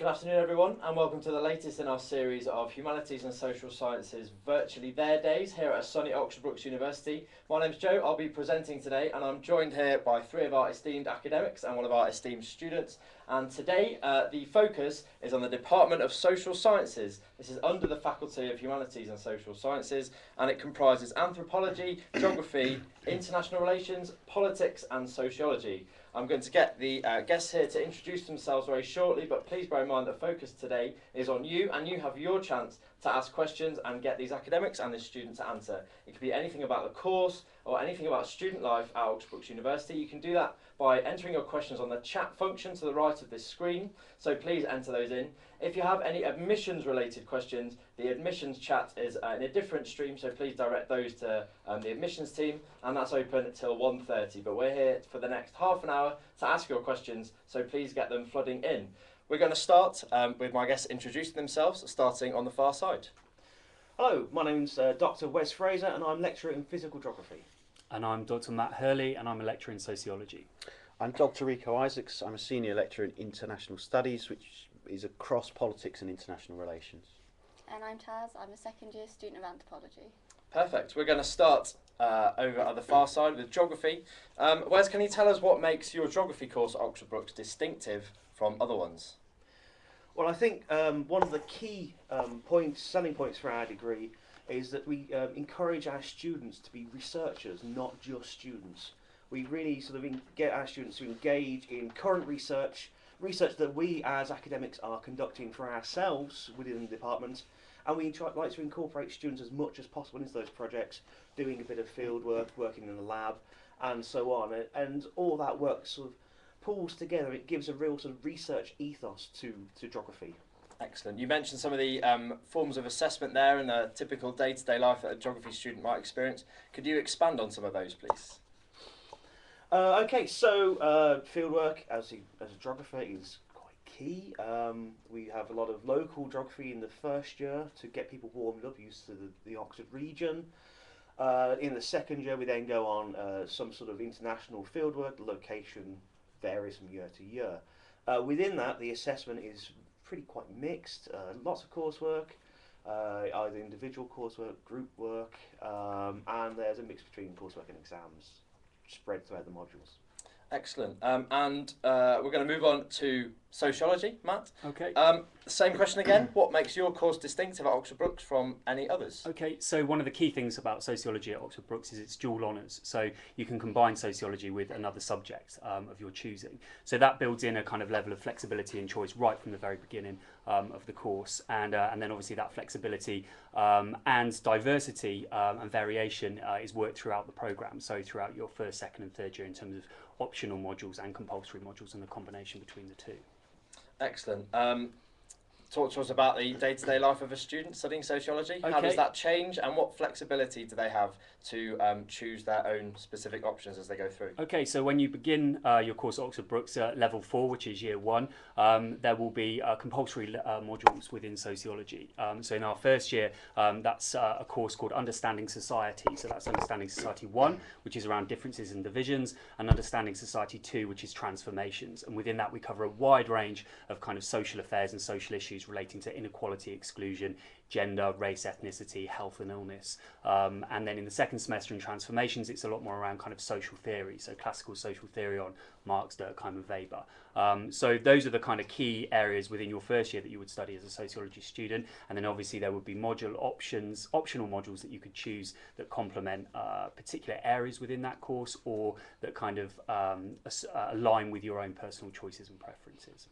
Good afternoon everyone and welcome to the latest in our series of Humanities and Social Sciences Virtually Their Days here at sunny Oxford Brookes University. My name's Joe, I'll be presenting today and I'm joined here by three of our esteemed academics and one of our esteemed students. And today the focus is on the Department of Social Sciences. This is under the Faculty of Humanities and Social Sciences and it comprises Anthropology, Geography, International Relations, Politics and Sociology. I'm going to get the guests here to introduce themselves very shortly, but please bear in mind the focus today is on you and you have your chance to ask questions and get these academics and this student to answer. It could be anything about the course or anything about student life at Oxford Brookes University. You can do that by entering your questions on the chat function to the right of this screen, so please enter those in. If you have any admissions related questions, the admissions chat is in a different stream, so please direct those to the admissions team, and that's open until 1:30. But we're here for the next half an hour to ask your questions, so please get them flooding in. We're going to start with my guests introducing themselves, starting on the far side. Hello, my name's Dr. Wes Fraser and I'm lecturer in physical geography. And I'm Dr. Matt Hurley and I'm a lecturer in sociology. I'm Dr. Rico Isaacs. I'm a senior lecturer in international studies, which is across politics and international relations. And I'm Taz. I'm a second year student of anthropology. Perfect. We're going to start over at the far side with geography. Wes, can you tell us what makes your geography course at Oxford Brookes distinctive from other ones? Well, I think one of the key selling points for our degree is that we encourage our students to be researchers, not just students. We really sort of get our students to engage in current research that we as academics are conducting for ourselves within the department, and we like to incorporate students as much as possible into those projects, doing a bit of field work, working in the lab, and so on. And all that work sort of pulls together. It gives a real sort of research ethos to geography. Excellent. You mentioned some of the forms of assessment there and the typical day-to-day life that a geography student might experience. Could you expand on some of those, please? Okay, so fieldwork as a geographer is quite key. We have a lot of local geography in the first year to get people warmed up, used to the Oxford region. In the second year we then go on some sort of international fieldwork. The location varies from year to year. Within that the assessment is quite mixed, lots of coursework, either individual coursework, group work, and there's a mix between coursework and exams spread throughout the modules. Excellent. And we're going to move on to sociology, Matt. Okay. Same question again. What makes your course distinctive at Oxford Brookes from any others? Okay, so one of the key things about sociology at Oxford Brookes is it's dual honours. So you can combine sociology with another subject of your choosing. So that builds in a kind of level of flexibility and choice right from the very beginning of the course. And then obviously that flexibility and diversity and variation is worked throughout the programme. So throughout your first, second and third year in terms of optional modules and compulsory modules and the combination between the two. Excellent. Talk to us about the day-to-day life of a student studying sociology. Okay. How does that change and what flexibility do they have to choose their own specific options as they go through? Okay, so when you begin your course at Oxford Brookes at level 4, which is year 1, there will be compulsory modules within sociology. So in our first year, that's a course called Understanding Society. So that's Understanding Society 1, which is around differences and divisions, and Understanding Society 2, which is transformations. And within that, we cover a wide range of kind of social affairs and social issues relating to inequality, exclusion, gender, race, ethnicity, health and illness. And then in the second semester in transformations, it's a lot more around kind of social theory, so classical social theory on Marx, Durkheim and Weber. So those are the kind of key areas within your first year that you would study as a sociology student. And then obviously there would be optional modules that you could choose that complement particular areas within that course or that kind of align with your own personal choices and preferences.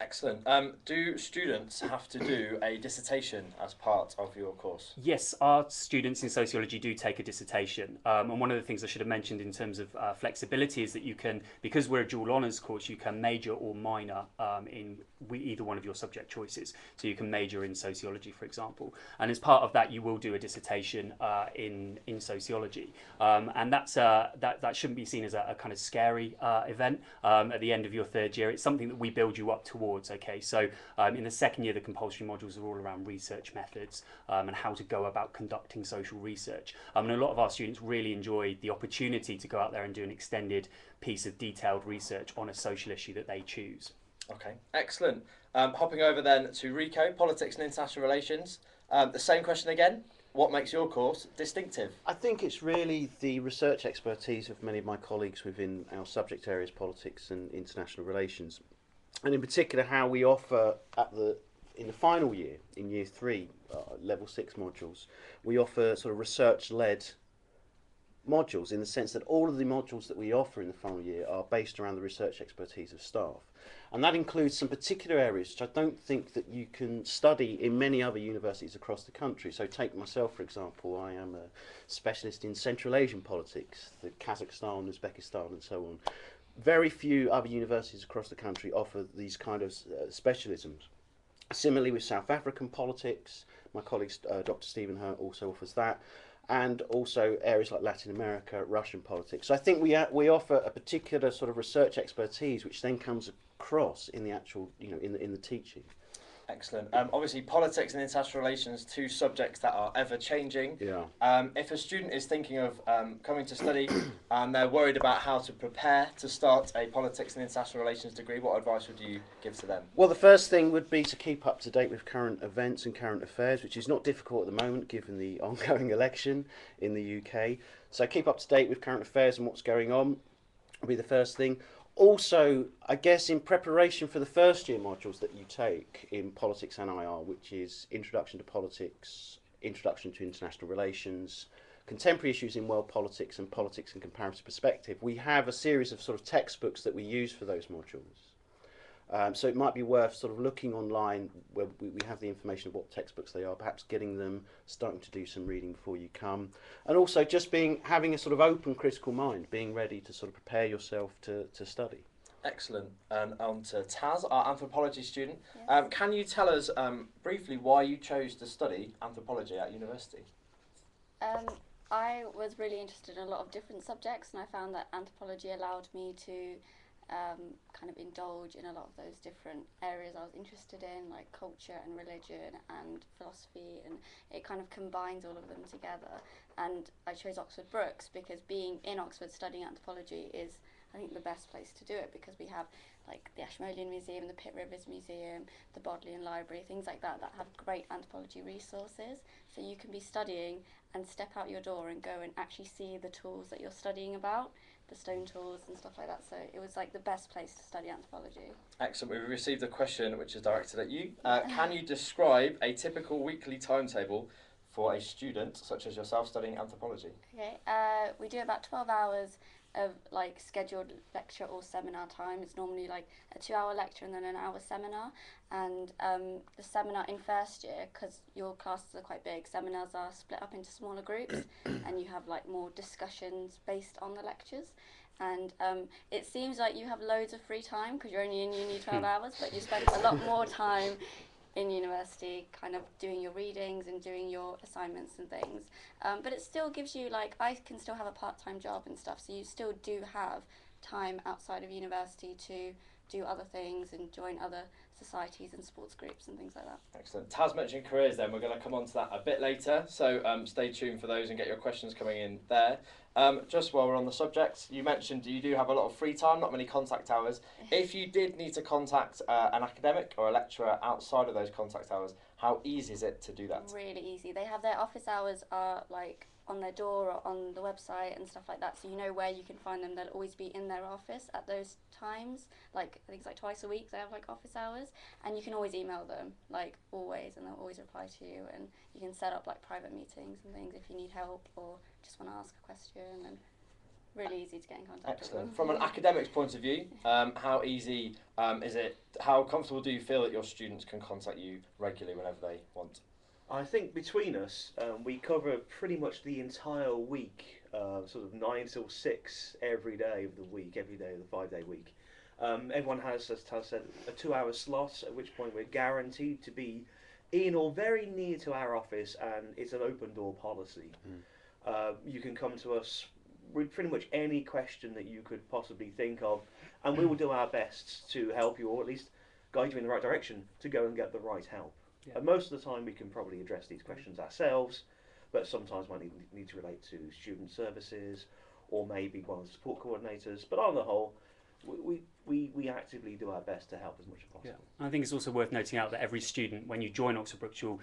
Excellent. Do students have to do a dissertation as part of your course? Yes, our students in sociology do take a dissertation. And one of the things I should have mentioned in terms of flexibility is that you can, because we're a dual honours course, you can major or minor in either one of your subject choices. So you can major in sociology, for example. And as part of that, you will do a dissertation in sociology. And that shouldn't be seen as a kind of scary event at the end of your third year. It's something that we build you up towards. Okay, so in the second year, the compulsory modules are all around research methods and how to go about conducting social research. And a lot of our students really enjoy the opportunity to go out there and do an extended piece of detailed research on a social issue that they choose. Okay, excellent. Hopping over then to RICO, Politics and International Relations. The same question again. What makes your course distinctive? I think it's really the research expertise of many of my colleagues within our subject areas, politics and international relations, and in particular how we offer in the final year, in year 3, level 6 modules, we offer sort of research-led modules in the sense that all of the modules that we offer in the final year are based around the research expertise of staff. And that includes some particular areas which I don't think that you can study in many other universities across the country. So take myself, for example, I am a specialist in Central Asian politics, the Kazakhstan, Uzbekistan and so on. Very few other universities across the country offer these kind of specialisms. Similarly with South African politics, my colleague Dr. Stephen Hurt also offers that. And also areas like Latin America, Russian politics. So I think we offer a particular sort of research expertise, which then comes across in the actual, in the teaching. Excellent. Obviously, politics and international relations, two subjects that are ever changing. Yeah. If a student is thinking of coming to study and they're worried about how to prepare to start a politics and international relations degree, what advice would you give to them? Well, the first thing would be to keep up to date with current events and current affairs, which is not difficult at the moment given the ongoing election in the UK. So keep up to date with current affairs and what's going on would be the first thing. Also, I guess in preparation for the first year modules that you take in Politics and IR, which is Introduction to Politics, Introduction to International Relations, Contemporary Issues in World Politics and Politics in Comparative Perspective, we have a series of sort of textbooks that we use for those modules. So it might be worth sort of looking online where we have the information of what textbooks they are, perhaps getting them, starting to do some reading before you come. And also just having a sort of open critical mind, being ready to sort of prepare yourself to study. Excellent. And on to Taz, our anthropology student. Yes. Can you tell us briefly why you chose to study anthropology at university? I was really interested in a lot of different subjects, and I found that anthropology allowed me to kind of indulge in a lot of those different areas I was interested in, like culture and religion and philosophy, and it kind of combines all of them together. And I chose Oxford Brookes because being in Oxford studying anthropology is, I think, the best place to do it, because we have like the Ashmolean Museum, the Pitt Rivers Museum, the Bodleian Library, things like that have great anthropology resources. So you can be studying and step out your door and go and actually see the tools that you're studying about, the stone tools and stuff like that. So it was like the best place to study anthropology. Excellent. We've received a question which is directed at you. Can you describe a typical weekly timetable for a student such as yourself studying anthropology? Okay, we do about 12 hours of like scheduled lecture or seminar time. It's normally like a 2-hour lecture and then an hour seminar. And the seminar in first year, because your classes are quite big, seminars are split up into smaller groups and you have like more discussions based on the lectures. And it seems like you have loads of free time because you're only in uni 12 hours, but you spend a lot more time in university kind of doing your readings and doing your assignments and things. But it still gives you, like, I can still have a part-time job and stuff, so you still do have time outside of university to do other things and join other societies and sports groups and things like that. Excellent. Taz mentioned careers then. We're going to come on to that a bit later, so stay tuned for those and get your questions coming in there. Just while we're on the subject, you mentioned you do have a lot of free time, not many contact hours. If you did need to contact an academic or a lecturer outside of those contact hours, how easy is it to do that? Really easy. They have their office hours are like on their door or on the website and stuff like that, so you know where you can find them. They'll always be in their office at those times, like I think it's like twice a week they have like office hours, and you can always email them, like always, and they'll always reply to you, and you can set up like private meetings and things if you need help or just want to ask a question, and really easy to get in contact with them. Excellent. From an academic's point of view, how easy is it, how comfortable do you feel that your students can contact you regularly whenever they want? I think between us, we cover pretty much the entire week, sort of 9 till 6 every day of the week, every day of the 5-day week. Everyone has, as Taz said, a 2-hour slot, at which point we're guaranteed to be in or very near to our office, and it's an open door policy. You can come to us with pretty much any question that you could possibly think of, and we will do our best to help you, or at least guide you in the right direction to go and get the right help. Yeah. And most of the time we can probably address these questions ourselves, but sometimes might need to relate to student services or maybe one of the support coordinators. But on the whole, we actively do our best to help as much as possible. Yeah. And I think it's also worth noting out that every student, when you join Oxford Brookes, you'll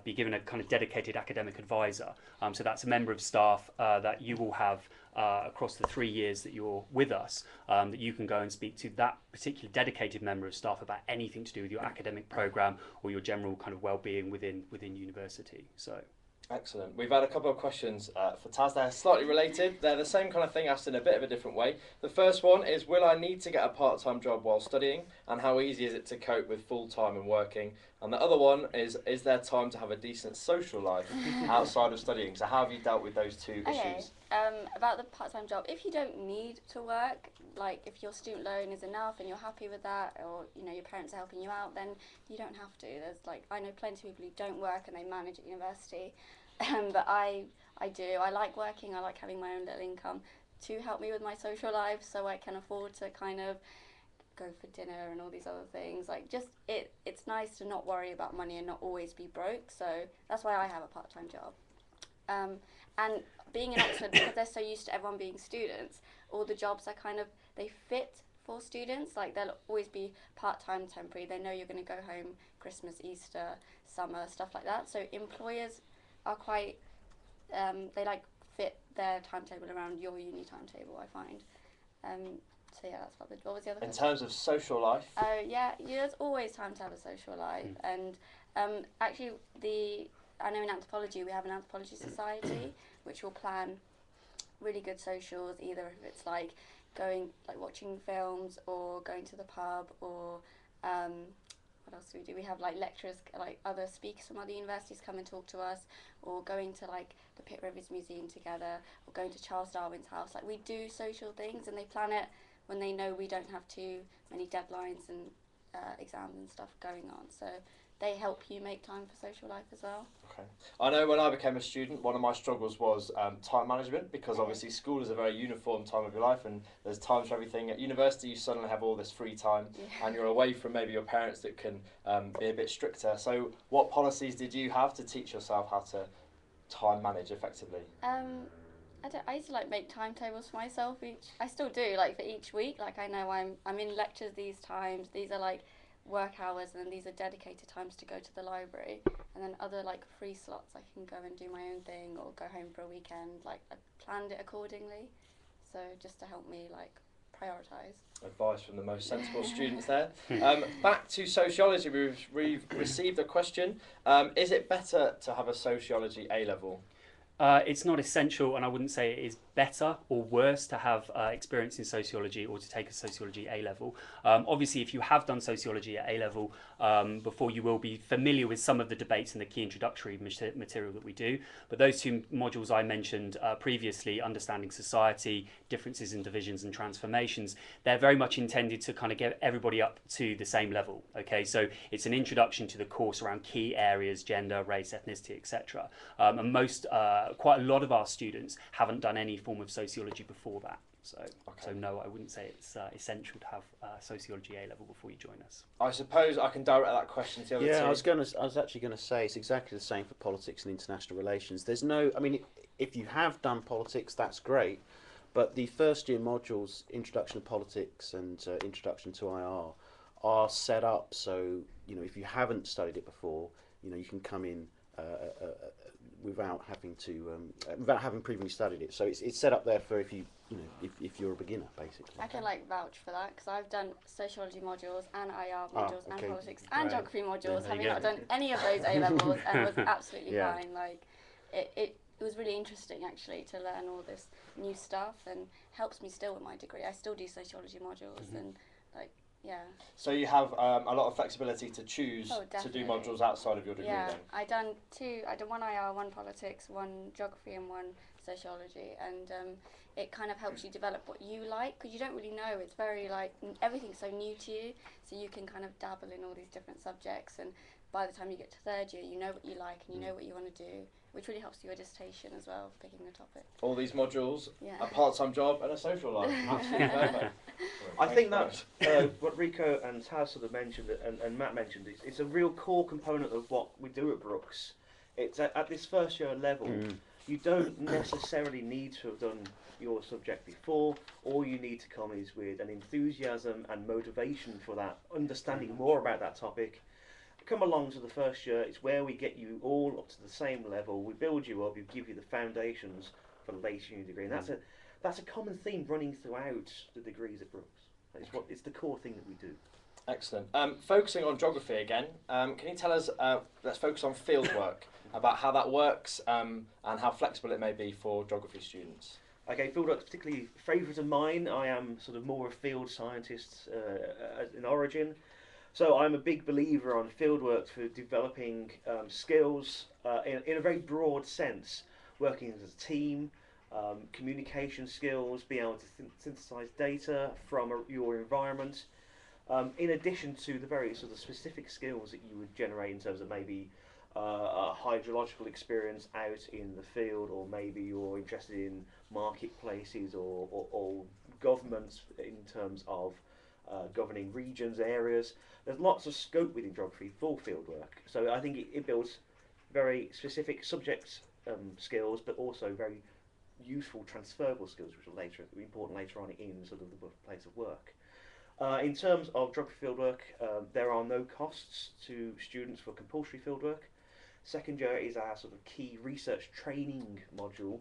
be given a kind of dedicated academic advisor. So that's a member of staff that you will have across the 3 years that you're with us, that you can go and speak to that particular dedicated member of staff about anything to do with your academic programme or your general kind of well-being within university. So. Excellent. We've had a couple of questions for Taz. They're slightly related. They're the same kind of thing asked in a bit of a different way. The first one is, will I need to get a part-time job while studying? And how easy is it to cope with full-time and working? And the other one is there time to have a decent social life outside of studying? So how have you dealt with those two issues? About the part-time job, if you don't need to work, like if your student loan is enough and you're happy with that, or your parents are helping you out, then you don't have to. There's I know plenty of people who don't work and they manage at university, but I do. I like working. I like having my own little income to help me with my social life, so I can afford to kind of go for dinner and all these other things. It's nice to not worry about money and not always be broke. So that's why I have a part-time job. And being in Oxford, because they're so used to everyone being students, all the jobs are they fit for students. They'll always be part-time, temporary. They know you're going to go home Christmas, Easter, summer, stuff like that. So employers are quite, they fit their timetable around your uni timetable, I find. So yeah, that's what was the other In question? terms of social life? Oh yeah, there's always time to have a social life. And actually I know in Anthropology we have an Anthropology Society which will plan really good socials, either if it's going watching films or going to the pub, or what else do? We have lecturers, other speakers from other universities come and talk to us, or going to the Pitt Rivers Museum together, or going to Charles Darwin's house. We do social things, and they plan it when they know we don't have too many deadlines and exams and stuff going on. So they help you make time for social life as well. Okay. I know when I became a student, one of my struggles was time management, because obviously school is a very uniform time of your life and there's times for everything. At university you suddenly have all this free time and you're away from maybe your parents that can be a bit stricter. So what policies did you have to teach yourself how to time manage effectively? I used to make timetables for myself I still do, for each week. I know I'm in lectures these times, these are work hours, and then these are dedicated times to go to the library, and then other free slots I can go and do my own thing or go home for a weekend. I planned it accordingly, so just to help me prioritise. Advice from the most sensible students there. Back to sociology, we've received a question. Is it better to have a sociology A-level? It's not essential, and I wouldn't say it is better or worse to have experience in sociology or to take a sociology A-level. Obviously, if you have done sociology at A-level before, you will be familiar with some of the debates and the key introductory material that we do. But those two modules I mentioned previously, Understanding Society, Differences in Divisions and Transformations, they're very much intended to kind of get everybody up to the same level. Okay, so it's an introduction to the course around key areas, gender, race, ethnicity, etc. And quite a lot of our students haven't done any form of sociology before that. So no, I wouldn't say it's essential to have sociology A-level before you join us. I suppose I can direct that question to the other two. I was actually going to say it's exactly the same for politics and international relations. There's no, if you have done politics, that's great, but the first year modules, Introduction to Politics and Introduction to IR, are set up so if you haven't studied it before, you can come in without having previously studied it. So it's set up there for if you're a beginner, basically. I can vouch for that, because I've done sociology modules and IR modules and politics and geography modules, having not done any of those A levels, and was absolutely fine. It was really interesting actually to learn all this new stuff, and helps me still with my degree. I still do sociology modules and yeah. So you have a lot of flexibility to choose to do definitely. modules outside of your degree then? I done one IR, one politics, one geography and one sociology, and it kind of helps you develop what you like, because you don't really know. It's very everything's so new to you, so you can kind of dabble in all these different subjects, and by the time you get to third year you know what you like and you know what you want to do, which really helps your dissertation as well, picking the topic. All these modules, a part-time job and a social life. Absolutely perfect. I think that what Rico and Taz sort of mentioned and Matt mentioned, it's a real core component of what we do at Brookes. It's at this first year level, You don't necessarily need to have done your subject before. All you need to come is with an enthusiasm and motivation for that, understanding more about that topic. Come along to the first year. It's where we get you all up to the same level. We build you up. We give you the foundations for the later uni degree, and that's a common theme running throughout the degrees at Brookes. It's the core thing that we do. Excellent. Focusing on geography again, can you tell us, let's focus on fieldwork, about how that works and how flexible it may be for geography students. Okay, fieldwork's particularly a favourite of mine. I am sort of more a field scientist in origin. So I'm a big believer on fieldwork for developing skills in a very broad sense, working as a team, communication skills, being able to synthesize data from your environment, in addition to the very sort of specific skills that you would generate in terms of maybe a hydrological experience out in the field, or maybe you're interested in marketplaces or governments in terms of governing regions, areas. There's lots of scope within geography for fieldwork. So I think it builds very specific subject skills, but also very useful transferable skills, which are important later on in sort of the place of work. In terms of geography fieldwork, there are no costs to students for compulsory fieldwork. Second year is our sort of key research training module,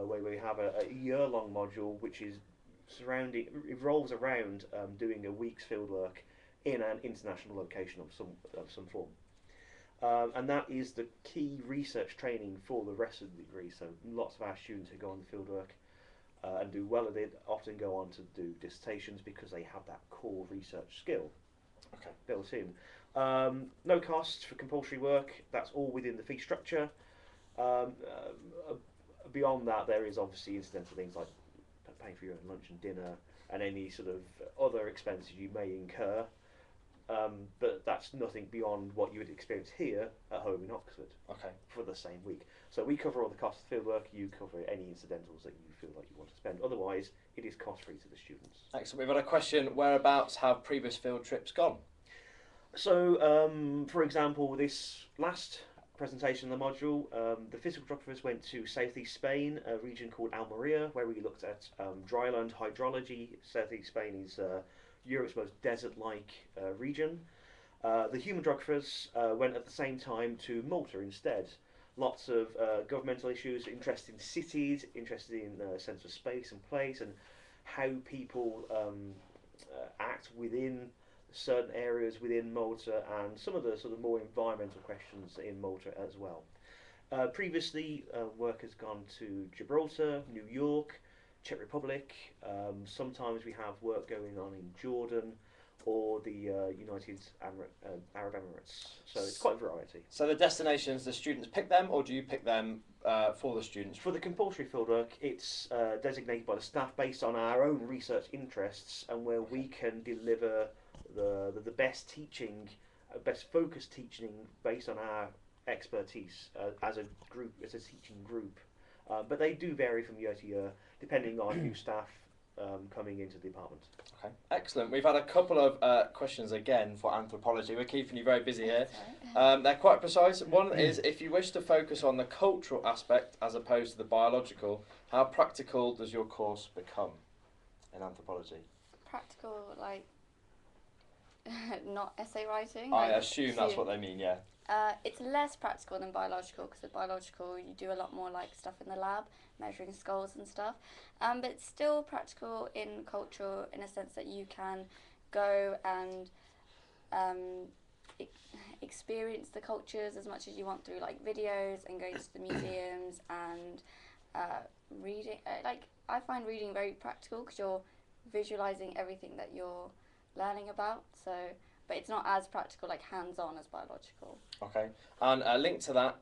where we have a year-long module which is revolves around doing a week's fieldwork in an international location of some form. And that is the key research training for the rest of the degree. So lots of our students who go on the fieldwork and do well at it often go on to do dissertations because they have that core research skill built in. No costs for compulsory work, that's all within the fee structure. Beyond that, there is obviously incidental things like paying for your own lunch and dinner and any sort of other expenses you may incur. But that's nothing beyond what you would experience here at home in Oxford for the same week. So we cover all the costs of fieldwork, you cover any incidentals that you feel like you want to spend. Otherwise, it is cost-free to the students. Excellent. We've got a question, whereabouts have previous field trips gone? So, for example, this last presentation in the module, the physical geographers went to southeast Spain, a region called Almeria, where we looked at dryland hydrology. Southeast Spain is Europe's most desert-like region. The human geographers went at the same time to Malta instead. Lots of governmental issues, interested in cities, interested in a sense of space and place, and how people act within certain areas within Malta, and some of the sort of more environmental questions in Malta as well. Previously, work has gone to Gibraltar, New York, Czech Republic. Sometimes we have work going on in Jordan or the United Arab Emirates. So it's quite a variety. So the destinations, the students pick them, or do you pick them for the students? For the compulsory fieldwork, it's designated by the staff based on our own research interests and where we can deliver the best teaching, best focused teaching based on our expertise as a group, as a teaching group. But they do vary from year to year, depending on new staff coming into the department. Okay, excellent. We've had a couple of questions again for anthropology. We're keeping you very busy here. They're quite precise. One is, if you wish to focus on the cultural aspect as opposed to the biological, how practical does your course become in anthropology? Practical, like, not essay writing? I like, assume that's what they mean, yeah. It's less practical than biological, because with biological you do a lot more like stuff in the lab, measuring skulls and stuff. But it's still practical in culture in a sense that you can go and experience the cultures as much as you want through like videos and going to the museums and reading. Like, I find reading very practical because you're visualizing everything that you're learning about. So. But it's not as practical, like hands-on, as biological. Okay, and a link to that,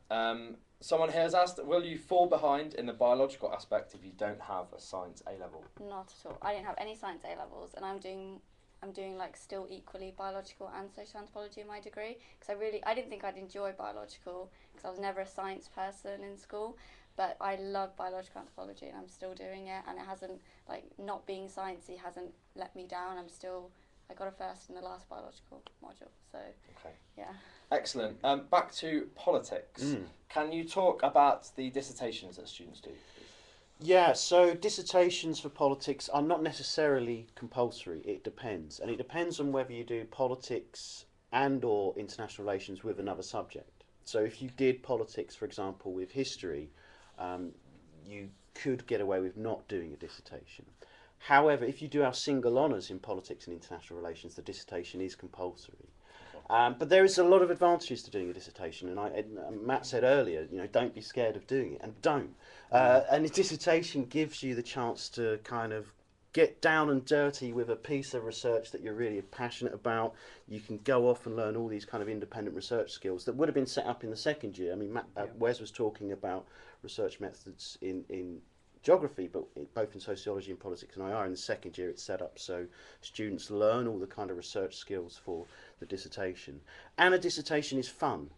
someone here has asked, will you fall behind in the biological aspect if you don't have a science A-level? Not at all. I didn't have any science A-levels, and I'm doing like still equally biological and social anthropology in my degree, because I didn't think I'd enjoy biological, because I was never a science person in school, but I love biological anthropology, and I'm still doing it, and it hasn't, like, not being sciencey hasn't let me down. I'm still I got a first in the last biological module. So Okay. yeah. Excellent. Back to politics. Can you talk about the dissertations that students do? Yeah, so dissertations for politics are not necessarily compulsory. It depends. And it depends on whether you do politics and or international relations with another subject. So if you did politics, for example, with history, you could get away with not doing a dissertation. However, if you do our single honours in politics and international relations, the dissertation is compulsory. But there is a lot of advantages to doing a dissertation, and Matt said earlier, don't be scared of doing it, and don't. And a dissertation gives you the chance to kind of get down and dirty with a piece of research that you're really passionate about. You can go off and learn all these kind of independent research skills that would have been set up in the second year. I mean, Wes was talking about research methods in geography, but both in sociology and politics and IR in the second year it's set up so students learn all the kind of research skills for the dissertation. And a dissertation is fun,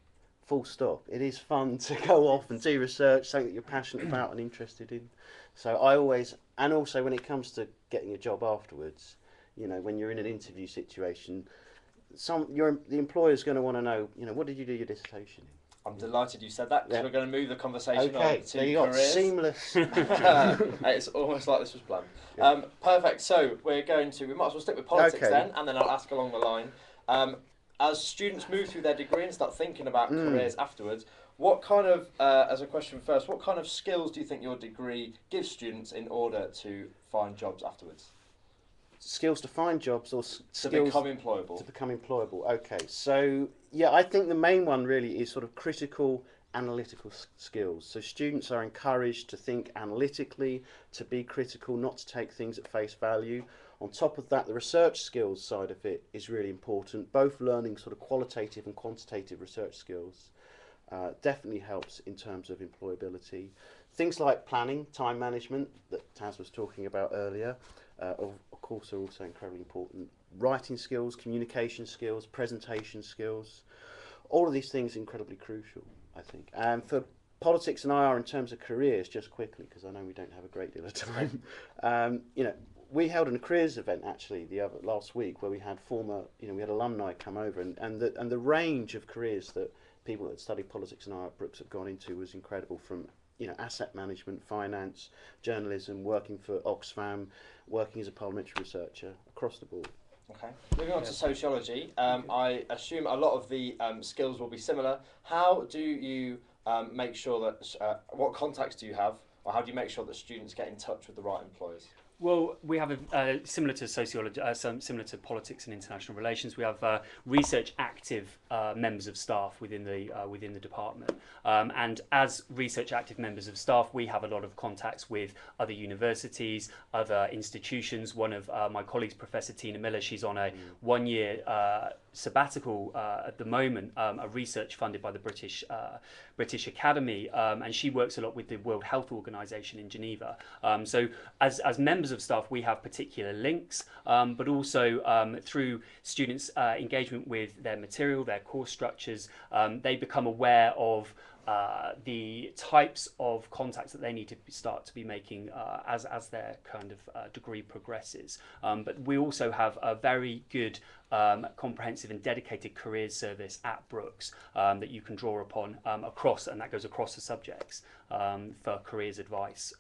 full stop. It is fun to go off and do research, something that you're passionate about and interested in. So I always, and also when it comes to getting a job afterwards, when you're in an interview situation, the employer's going to want to know, what did you do your dissertation in? I'm delighted you said that, because we're going to move the conversation on to there you go. careers. Seamless. It's almost like this was planned. Perfect. So we might as well stick with politics then, and then I'll ask along the line. As students move through their degree and start thinking about careers afterwards, what kind of, as a question first, what kind of skills do you think your degree gives students in order to find jobs afterwards? Skills to find jobs or skills to become employable? To become employable. Okay, so yeah, I think the main one really is sort of critical analytical skills. So students are encouraged to think analytically, to be critical, not to take things at face value. On top of that, the research skills side of it is really important. Both learning sort of qualitative and quantitative research skills definitely helps in terms of employability. Things like planning, time management that Taz was talking about earlier, of course, are also incredibly important. Writing skills, communication skills, presentation skills, all of these things are incredibly crucial, I think. And for politics and IR in terms of careers, just quickly, because I know we don't have a great deal of time, we held a careers event actually last week where we had we had alumni come over, and the range of careers that people that study politics and IR at Brookes have gone into was incredible, from asset management, finance, journalism, working for Oxfam, working as a parliamentary researcher, across the board. Okay. Moving on to sociology, I assume a lot of the skills will be similar. How do you make sure that, what contacts do you have, or how do you make sure that students get in touch with the right employers? Well, we have similar to sociology, similar to politics and international relations. We have research active members of staff within the department, and as research active members of staff, we have a lot of contacts with other universities, other institutions. One of my colleagues, Professor Tina Miller, she's on a one-year sabbatical at the moment, a research funded by the British Academy, and she works a lot with the World Health Organization in Geneva. So as members of staff, we have particular links, but also through students' engagement with their material, their course structures, they become aware of the types of contacts that they need to start to be making as their kind of degree progresses. But we also have a very good comprehensive and dedicated careers service at Brookes that you can draw upon across, and that goes across the subjects for careers advice,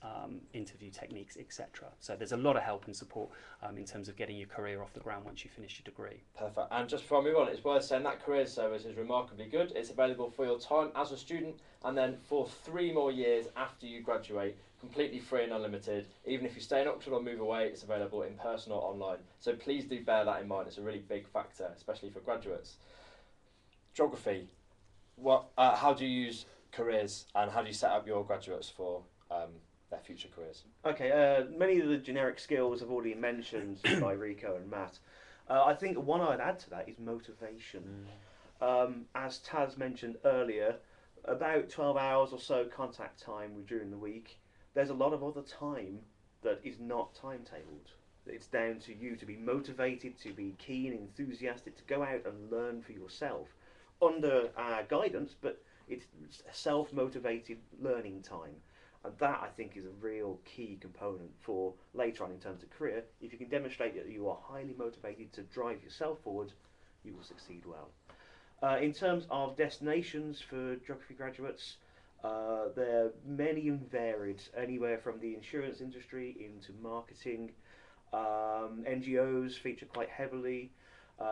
interview techniques, etc. So there's a lot of help and support in terms of getting your career off the ground once you finish your degree. Perfect. And just before I move on, it's worth saying that careers service is remarkably good. It's available for your time as a student and then for 3 more years after you graduate, completely free and unlimited. Even if you stay in Oxford or move away, it's available in person or online. So please do bear that in mind. It's a really big factor, especially for graduates. Geography. How do you use careers, and how do you set up your graduates for their future careers? Okay, many of the generic skills have already been mentioned by Rico and Matt. I think one I'd add to that is motivation. As Taz mentioned earlier, about 12 hours or so contact time during the week. There's a lot of other time that is not timetabled. It's down to you to be motivated, to be keen, enthusiastic, to go out and learn for yourself under guidance, but it's self-motivated learning time. And that, I think, is a real key component for later on in terms of career. If you can demonstrate that you are highly motivated to drive yourself forward, you will succeed well. In terms of destinations for geography graduates, there are many and varied, anywhere from the insurance industry into marketing. NGOs feature quite heavily.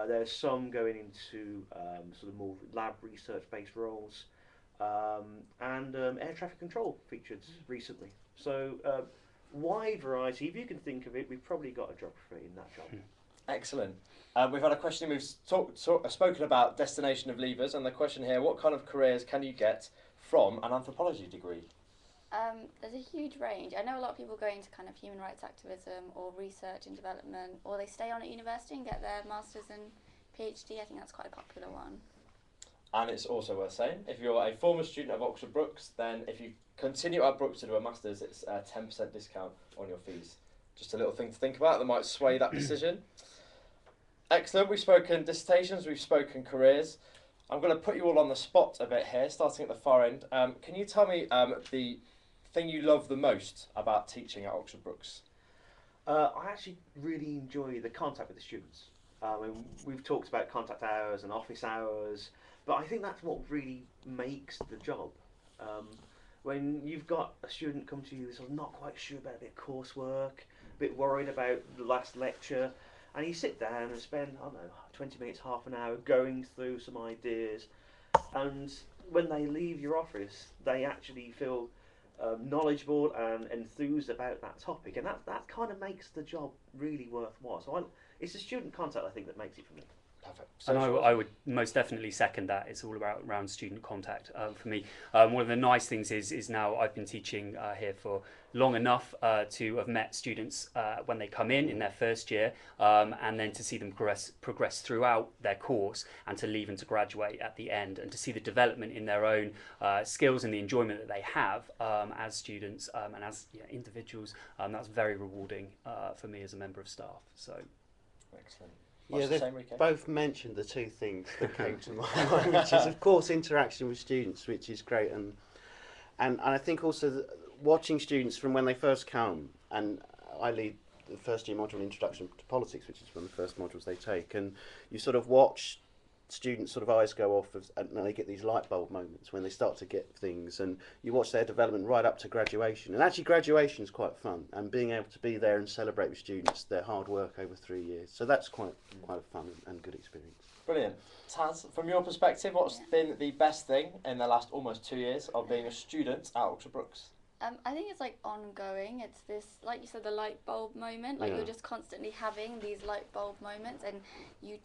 There's some going into sort of more lab research-based roles. And air traffic control featured recently. So wide variety. If you can think of it, we've probably got a geographer in that job. Excellent. We've had a question, we've spoken about destination of leavers, and the question here, what kind of careers can you get from an anthropology degree? There's a huge range. I know a lot of people go into kind of human rights activism or research and development, or they stay on at university and get their master's and PhD. I think that's quite a popular one. And it's also worth saying, if you're a former student of Oxford Brookes, then if you continue at Brookes to do a master's, it's a 10% discount on your fees. Just a little thing to think about that might sway that decision. Excellent. We've spoken dissertations, we've spoken careers. I'm going to put you all on the spot a bit here, starting at the far end. Can you tell me the thing you love the most about teaching at Oxford Brookes? I actually really enjoy the contact with the students. And we've talked about contact hours and office hours, but I think that's what really makes the job. When you've got a student come to you sort of not quite sure about a bit of coursework, a bit worried about the last lecture, and you sit down and spend, I don't know, 20 minutes, half an hour going through some ideas, and when they leave your office, they actually feel knowledgeable and enthused about that topic, and that kind of makes the job really worthwhile. So it's the student contact, I think, that makes it for me. Perfect. And I would most definitely second that. It's all around student contact for me. One of the nice things is now I've been teaching here for long enough to have met students when they come in their first year, and then to see them progress throughout their course and to leave and to graduate at the end, and to see the development in their own skills and the enjoyment that they have as students and as individuals. That's very rewarding for me as a member of staff. So, excellent. Yeah, they've both mentioned the two things that came to my mind, which is, of course, interaction with students, which is great, and I think also watching students from when they first come, and I lead the first year module Introduction to Politics, which is one of the first modules they take, and you sort of watch students' sort of eyes go off and they get these light bulb moments when they start to get things, and you watch their development right up to graduation. And actually graduation is quite fun, and being able to be there and celebrate with students their hard work over 3 years, so that's quite a fun and good experience. Brilliant. Taz, from your perspective, what's been the best thing in the last almost 2 years of being a student at Oxford Brookes? I think it's like ongoing. It's this, like you said, the light bulb moment. Like you're just constantly having these light bulb moments, and you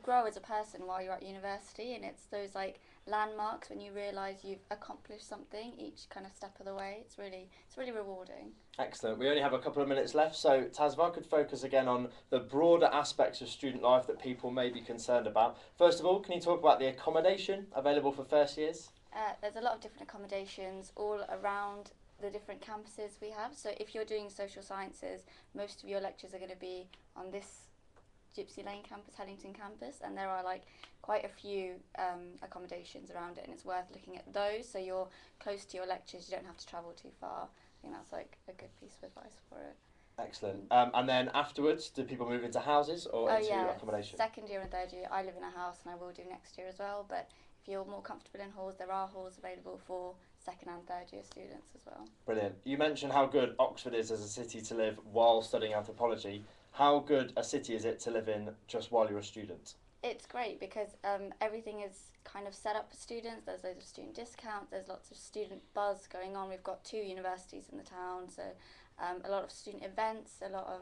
grow as a person while you're at university, and it's those like landmarks when you realise you've accomplished something each kind of step of the way. It's really rewarding. Excellent. We only have a couple of minutes left, so Taz, if I could focus again on the broader aspects of student life that people may be concerned about. First of all, can you talk about the accommodation available for first years? There's a lot of different accommodations all around the different campuses we have. So if you're doing social sciences, most of your lectures are going to be on this Gypsy Lane campus, Headington campus, and there are like quite a few accommodations around it, and it's worth looking at those so you're close to your lectures, you don't have to travel too far. I think that's like a good piece of advice for it. Excellent. And then afterwards, do people move into houses or into accommodation? Second year and third year, I live in a house and I will do next year as well, but if you're more comfortable in halls, there are halls available for second and third year students as well. Brilliant. You mentioned how good Oxford is as a city to live while studying anthropology. How good a city is it to live in just while you're a student? It's great because everything is kind of set up for students. There's loads of student discounts, there's lots of student buzz going on. We've got 2 universities in the town, so a lot of student events, a lot of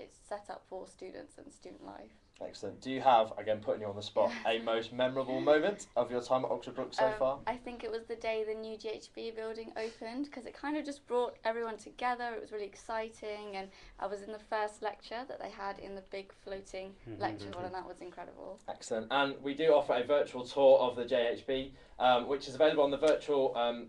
it's set up for students and student life. Excellent. Do you have, again putting you on the spot, a most memorable moment of your time at Oxford Brookes so far? I think it was the day the new GHB building opened, because it kind of just brought everyone together. It was really exciting, and I was in the first lecture that they had in the big floating lecture hall, and that was incredible. Excellent. And we do offer a virtual tour of the JHB, which is available on the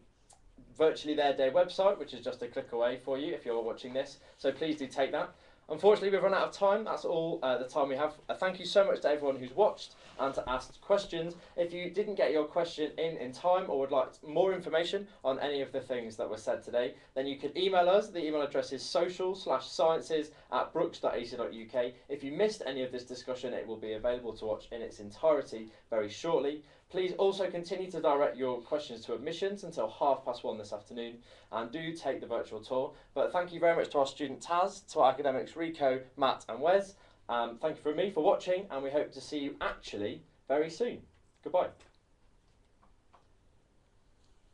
Virtually Their Day website, which is just a click away for you if you're watching this. So please do take that. Unfortunately, we've run out of time. That's all the time we have. Thank you so much to everyone who's watched and to ask questions. If you didn't get your question in time or would like more information on any of the things that were said today, then you can email us. The email address is social/sciences@brookes.ac.uk. If you missed any of this discussion, it will be available to watch in its entirety very shortly. Please also continue to direct your questions to admissions until 1:30 this afternoon, and do take the virtual tour. But thank you very much to our student Taz, to our academics Rico, Matt and Wes. Thank you from me for watching, and we hope to see you actually very soon. Goodbye.